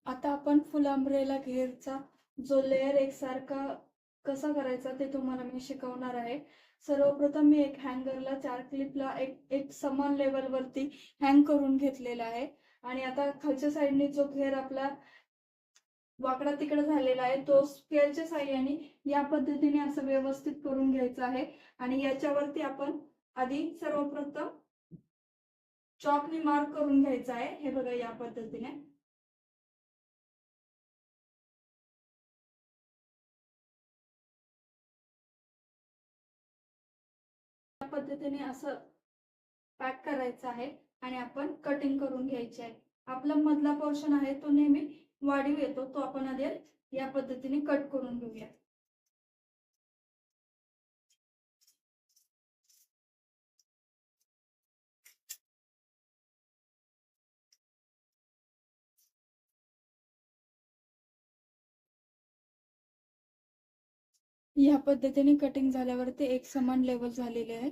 आता आपण फुल अम्ब्रेला घेरचा जो लेयर एकसारखा कसा करायचा ते तुम्हाला मी शिकवणार आहे. सर्वप्रथम मी एक हँगरला 4 क्लिपला एक एक समान लेवलवरती हँग करून घेतलेला आहे आणि आता खालच्या साईडने जो घेर आपला वाकडा तिकडे झालेला आहे तो स्केलच्या साहाय्याने या पद्धतीने असं व्यवस्थित करून घ्यायचं आहे आणि याच्यावरती आपण आधी सर्वप्रथम चॉकने मार्क करून घ्यायचा आहे. हे बघा या पद्धतीने. या पद्धतीने असं पॅक करायचं आहे आणि आपण कटिंग करून घ्यायची आहे. आपला मधला पोर्शन आहे तो नेहमी वाढीव येतो, तो आपण आधी या पद्धतीने कट करून घेऊया. या पद्धतीने कटिंग झाल्यावरती एक समान लेवल झालेले आहे.